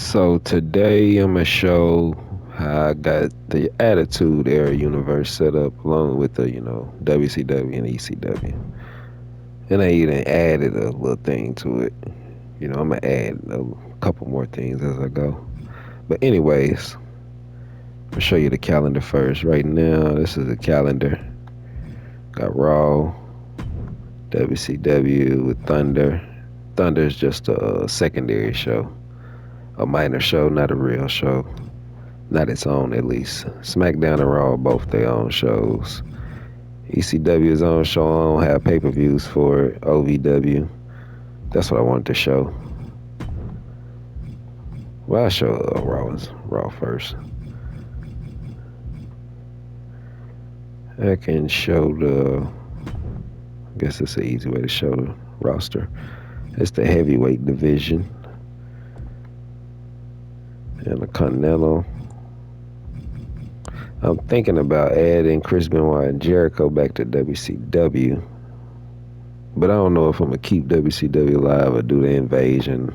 So today I'm gonna show how I got the Attitude Era universe set up along with the, WCW and ECW. And I even added a little thing to it. I'm gonna add a couple more things as I go. But anyways, I'll show you the calendar first. Right now, this is the calendar. Got Raw, WCW with Thunder. Thunder is just a secondary show, a minor show, not a real show. Not its own, at least. SmackDown and Raw are both their own shows. ECW's own show, I don't have pay-per-views for it. OVW. That's what I wanted to show. Well, I'll show Raw first. I can show I guess it's an easy way to show the roster. It's the heavyweight division. And the Continental. I'm thinking about adding Chris Benoit and Jericho back to WCW. But I don't know if I'm going to keep WCW alive or do the invasion,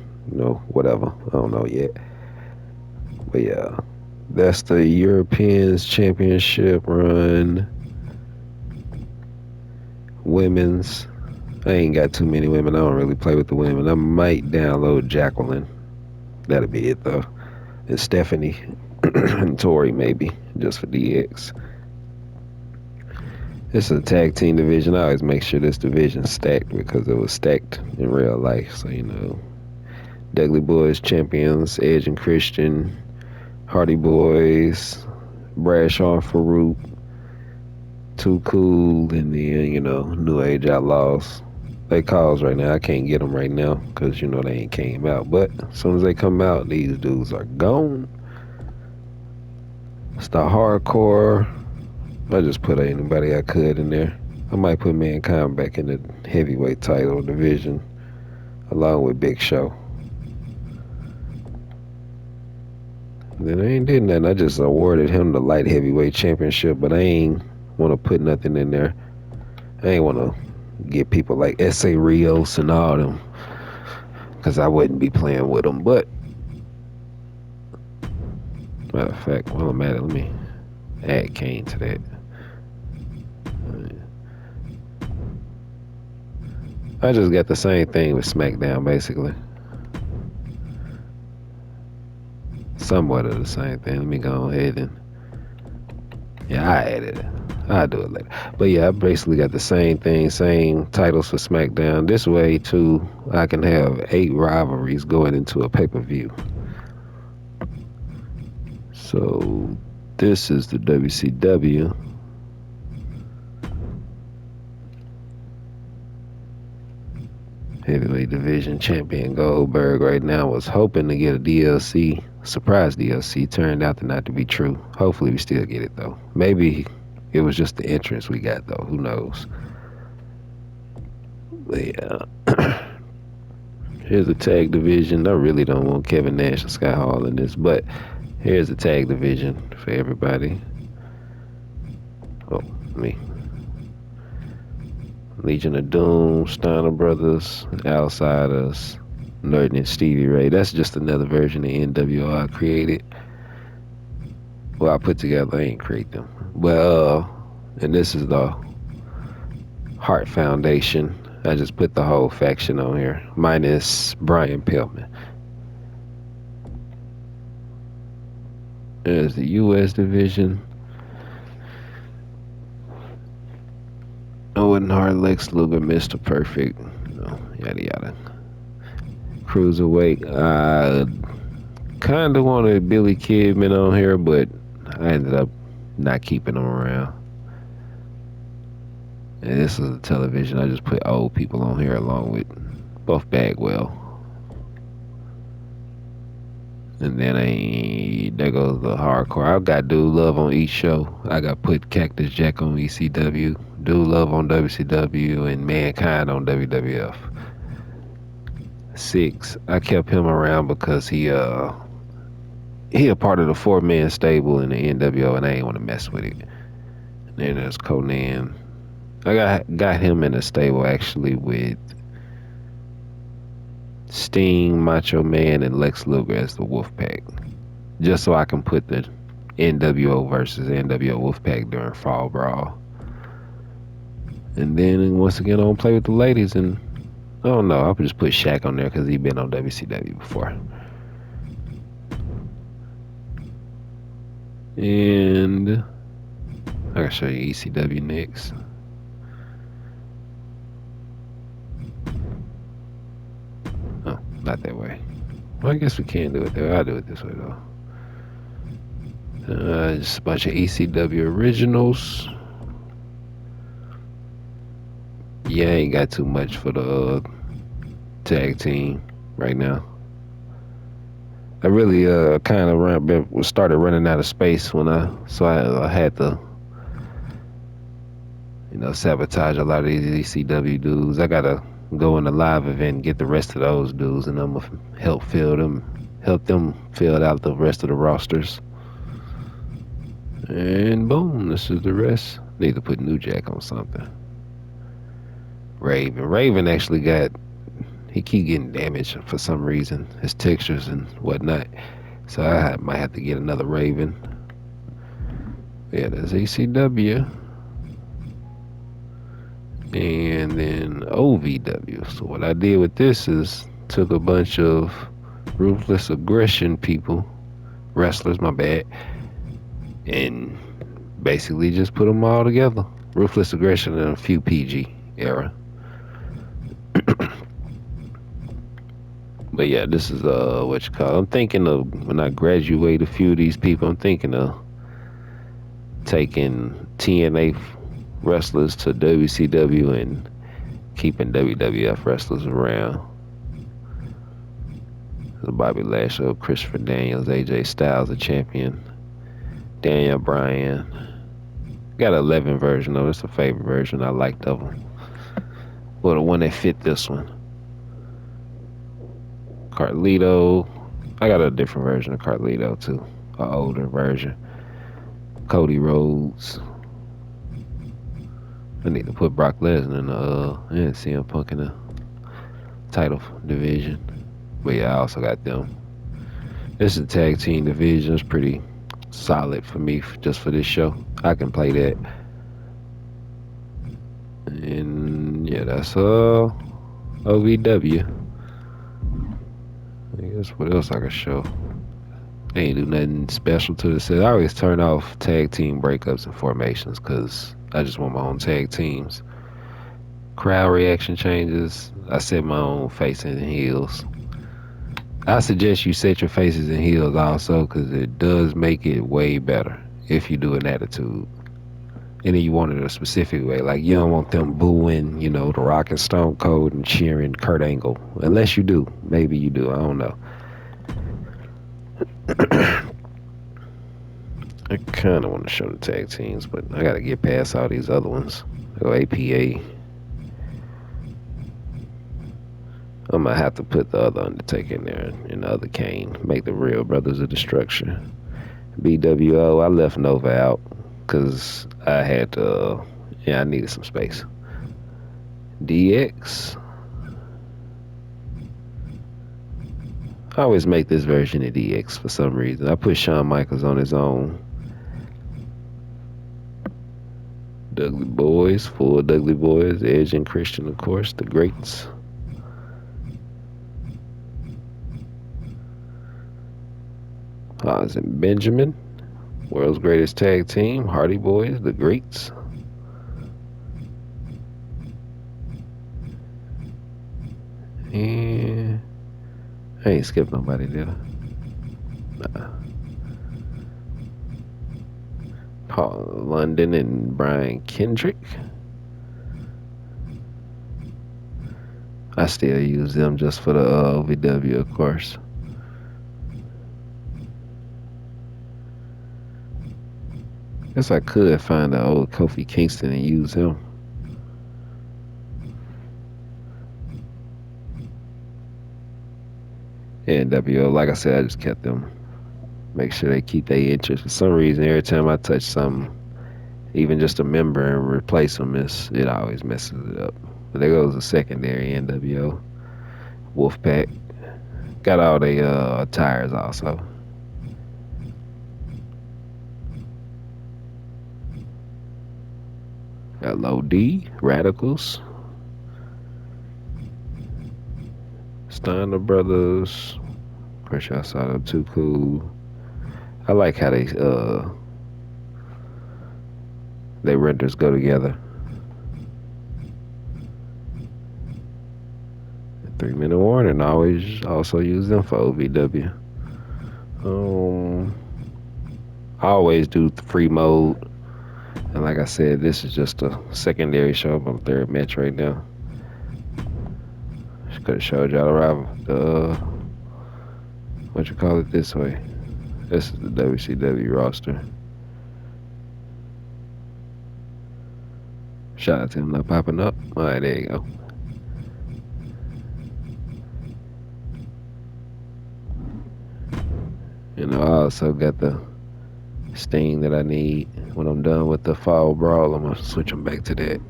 whatever. I don't know yet. But yeah, that's the Europeans Championship run. Women's. I ain't got too many women. I don't really play with the women. I might download Jacqueline. That'll be it though. And Stephanie and Tori maybe, just for DX. This is a tag team division. I always make sure this division's stacked because it was stacked in real life. So, Dudley Boys champions, Edge and Christian, Hardy Boys, Bradshaw and Farouk, Too Cool, and then, New Age Outlaws. They calls right now. I can't get them right now because, they ain't came out. But as soon as they come out, these dudes are gone. It's the Hardcore. I just put anybody I could in there. I might put Mankind back in the heavyweight title division along with Big Show. And then I ain't did nothing. I just awarded him the light heavyweight championship, but I ain't want to put nothing in there. I ain't want to get people like S.A. Rios and all them because I wouldn't be playing with them. But matter of fact, while I'm at it, let me add Kane to that. I just got the same thing with SmackDown, basically. Somewhat of the same thing. Let me go ahead and... Yeah, I added it. I'll do it later. But yeah, I basically got the same thing, same titles for SmackDown. This way, too, I can have 8 rivalries going into a pay-per-view. So, this is the WCW. Heavyweight Division Champion Goldberg right now was hoping to get a DLC, surprise DLC. Turned out to not to be true. Hopefully we still get it though. Maybe it was just the entrance we got though. Who knows? But yeah. Here's the tag division. I really don't want Kevin Nash and Scott Hall in this, but here's the tag division for everybody. Oh, me. Legion of Doom, Steiner Brothers, Outsiders, Nerd and Stevie Ray. That's just another version of NWO I created. Well, I put together. I ain't create them. Well, and this is the Heart Foundation. I just put the whole faction on here, minus Brian Pillman. There's the U.S. division. Owen Hart, Lex Luger, Mr. Perfect, yada yada. Cruiserweight. I kind of wanted Billy Kidman on here, but I ended up not keeping him around. And this is the television. I just put old people on here along with Buff Bagwell. And then there goes the Hardcore. I got Dude Love on each show. I got put Cactus Jack on ECW, Dude Love on WCW, and Mankind on WWF. 6. I kept him around because he a part of the 4-man stable in the NWO, and I ain't want to mess with it. And then there's Conan. I got him in a stable actually with Sting, Macho Man, and Lex Luger as the Wolfpack, just so I can put the NWO versus NWO Wolfpack during Fall Brawl. And then once again, I don't play with the ladies, and I don't know. I'll just put Shaq on there because he been on WCW before. And I can show you ECW next. Oh, not that way. Well, I guess we can do it there. I'll do it this way though. Just a bunch of ECW originals. Yeah, I ain't got too much for the tag team right now. I really kind of started running out of space when I had to sabotage a lot of these ECW dudes. I gotta go in a live event and get the rest of those dudes, and I'm gonna help them fill out the rest of the rosters. And boom, this is the rest. Need to put New Jack on something. Raven actually he keep getting damaged for some reason, his textures and whatnot. So I might have to get another Raven. Yeah, there's ECW. And then OVW. So what I did with this is took a bunch of Ruthless Aggression wrestlers, my bad, and basically just put them all together. Ruthless Aggression and a few PG era. But yeah, this is what you call. I'm thinking of when I graduate a few of these people. I'm thinking of taking TNA wrestlers to WCW and keeping WWF wrestlers around. Bobby Lashley, Christopher Daniels, AJ Styles, the champion, Daniel Bryan. Got an 11 version of it. It's a favorite version. I liked of them. Well, the one that fit this one. Carlito. I got a different version of Carlito too. An older version. Cody Rhodes. I need to put Brock Lesnar in and CM Punk in the title division. But yeah, I also got them. This is a tag team division. It's pretty solid for me just for this show. I can play that. And yeah, that's OVW. I guess what else I can show? I ain't do nothing special to this. I always turn off tag team breakups and formations because I just want my own tag teams. Crowd reaction changes. I set my own face and heels. I suggest you set your faces and heels also because it does make it way better if you do an attitude. And then you want it a specific way. Like you don't want them booing, The Rock and Stone Cold and cheering Kurt Angle. Unless you do. Maybe you do. I don't know. I kind of want to show the tag teams, but I got to get past all these other ones. Go APA. I might have to put the other Undertaker in there and the other Kane. Make the real Brothers of Destruction. BWO, I left Nova out because I had to, I needed some space. DX. I always make this version of DX for some reason. I put Shawn Michaels on his own. Dudley Boys, full Dudley Boys, Edge and Christian, of course, the greats. Oz and Benjamin, world's greatest tag team, Hardy Boys, the greats. And I ain't skipped nobody, did I? Nah. Paul London and Brian Kendrick. I still use them just for the OVW, of course. Guess I could find the old Kofi Kingston and use him. NWO, like I said, I just kept them. Make sure they keep their interest. For some reason, every time I touch something, even just a member and replace them, it always messes it up. But there goes the secondary NWO. Wolfpack. Got all the tires also. Got Low D, Radicals, Steiner Brothers. Pretty sure I saw them too cool. I like how they renders go together. 3 minute warning. Always also use them for OVW. Um, I always do free mode. And like I said, this is just a secondary show. I'm on third match right now. Could have showed y'all the what you call it this way. This is the WCW roster. Shout out to him not popping up. All right, there you go. You know, I also got the sting that I need. When I'm done with the Fall Brawl, I'm gonna switch them back to that.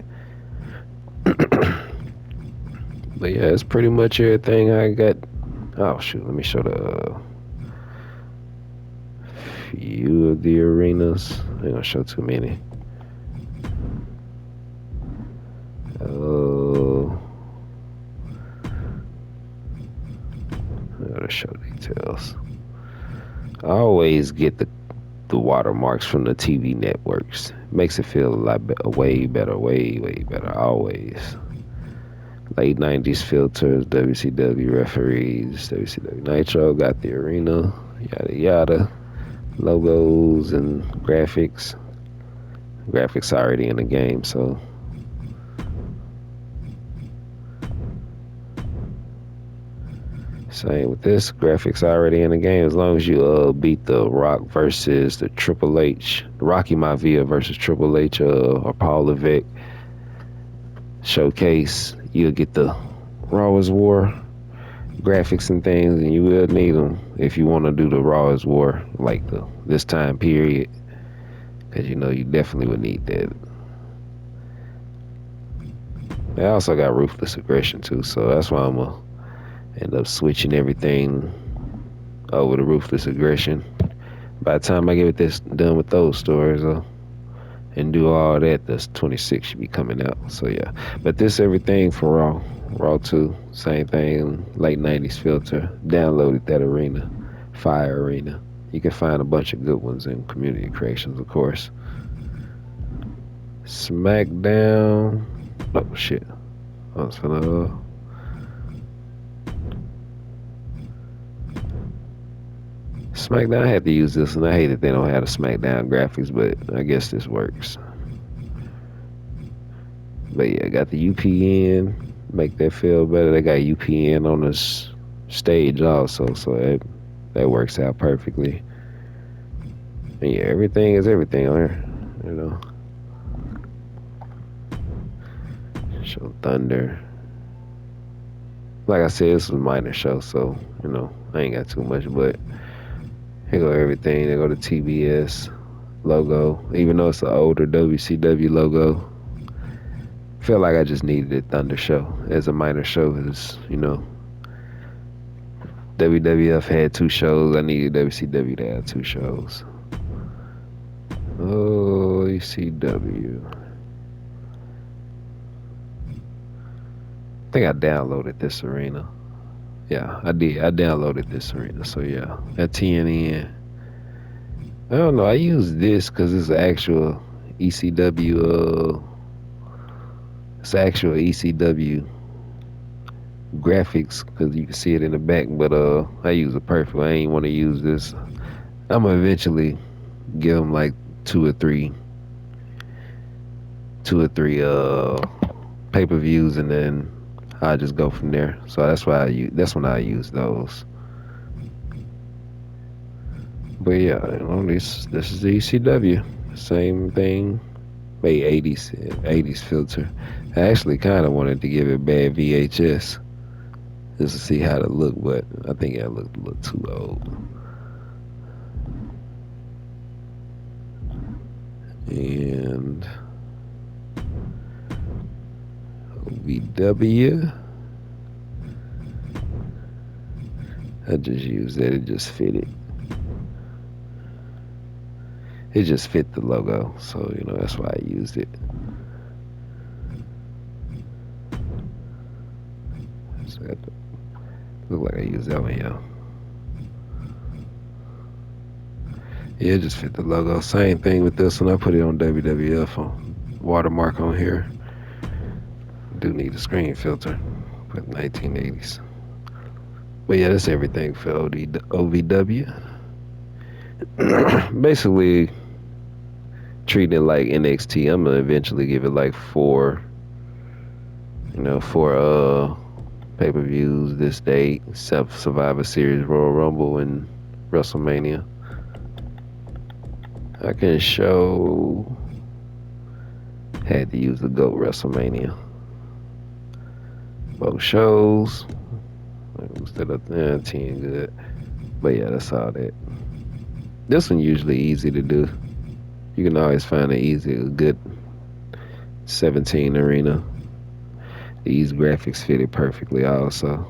But yeah, it's pretty much everything I got. Oh shoot, let me show the few of the arenas. I ain't gonna show too many. Oh, I gotta show details. I always get the watermarks from the TV networks. Makes it feel a lot way better, way better. Always. Late 90s filters, WCW referees, WCW Nitro got the arena, yada yada. Logos and graphics. Graphics already in the game, so same with this. Graphics already in the game. As long as you beat the Rock versus the Triple H, Rocky Maivia versus Triple H or Paul Levesque showcase, you'll get the Raw is War graphics and things, and you will need them if you want to do the Raw is War like this time period, because you know you definitely would need that. I also got Ruthless Aggression too, so that's why I'm gonna end up switching everything over to Ruthless Aggression. By the time I get this done with those stories and do all that, this 26 should be coming out. So yeah, but this everything for Raw. Raw 2, same thing, late 90s filter. Downloaded that arena, Fire Arena. You can find a bunch of good ones in Community Creations, of course. SmackDown. Oh shit. I was finna. SmackDown, I had to use this, and I hate that they don't have the SmackDown graphics, but I guess this works. But yeah, I got the UPN, make that feel better. They got UPN on this stage also, so that works out perfectly. And yeah, everything is everything on here, you know. Show Thunder. Like I said, this was a minor show, so you know I ain't got too much, but here go everything. They go to TBS logo, even though it's an older WCW logo. Felt like I just needed a Thunder show as a minor show, because you know WWF had 2 shows. I needed WCW to have 2 shows. Oh, ECW. I think I downloaded this arena. Yeah, I did. I downloaded this arena. So yeah, at TNN. I don't know. I use this because it's actual ECW. It's actual ECW graphics because you can see it in the back. But I use a perfect. I ain't want to use this. I'm gonna eventually give them like two or three pay-per-views, and then I just go from there. So that's why that's when I use those. But yeah, you know, this is the ECW. Same thing. Maybe 80s filter. I actually kind of wanted to give it bad VHS just to see how it looked, but I think it looked a little too old. And OVW. I just used that. It just fitted. It just fit the logo, so that's why I used it. So look like I used that one, yeah. Yeah, it just fit the logo. Same thing with this one. I put it on WWF on watermark on here. Do need a screen filter, but 1980s. But yeah, that's everything for OVW. Basically, treating it like NXT. I'm gonna eventually give it like four pay-per-views this date: Survivor Series, Royal Rumble, and WrestleMania. I can show. Had to use the GOAT WrestleMania. Both shows. Instead of 10 good. But yeah, that's all that. This one usually easy to do. You can always find a good 17 arena. These graphics fit it perfectly also.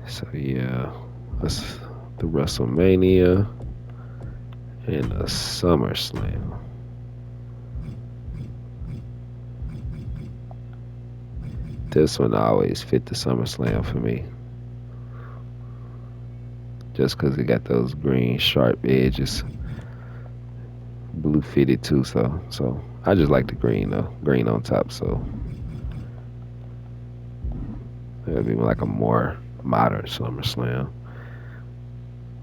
So yeah, that's the WrestleMania and the SummerSlam. This one always fit the SummerSlam for me. Just because it got those green sharp edges. Blue fitted too, so I just like the green though. Green on top, so it'll be like a more modern SummerSlam.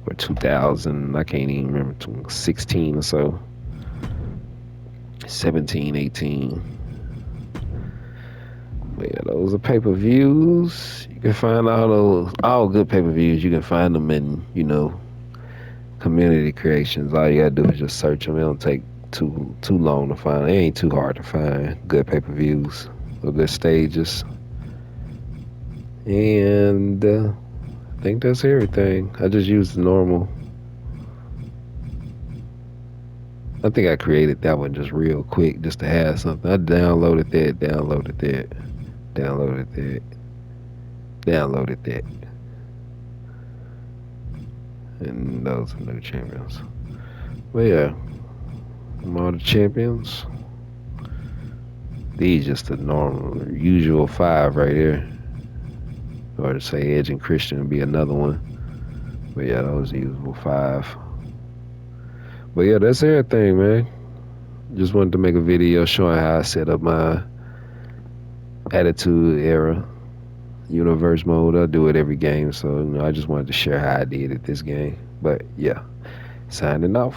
Or 2000, I can't even remember, 16 or so. 17, 18. But yeah, those are pay-per-views. You can find all good pay-per-views. You can find them in, community creations. All you gotta do is just search them. It don't take too long to find. It ain't too hard to find good pay-per-views or good stages. And I think that's everything. I just used the normal. I think I created that one just real quick just to have something. I downloaded that, downloaded that, downloaded that, downloaded that. And those are new champions. But yeah, I'm all the champions. These just the normal, usual 5 right here. Or to say Edge and Christian would be another one. But yeah, those are usual 5. But yeah, that's everything, man. Just wanted to make a video showing how I set up my Attitude Era universe mode. I do it every game, so I just wanted to share how I did it this game. But yeah, signing off.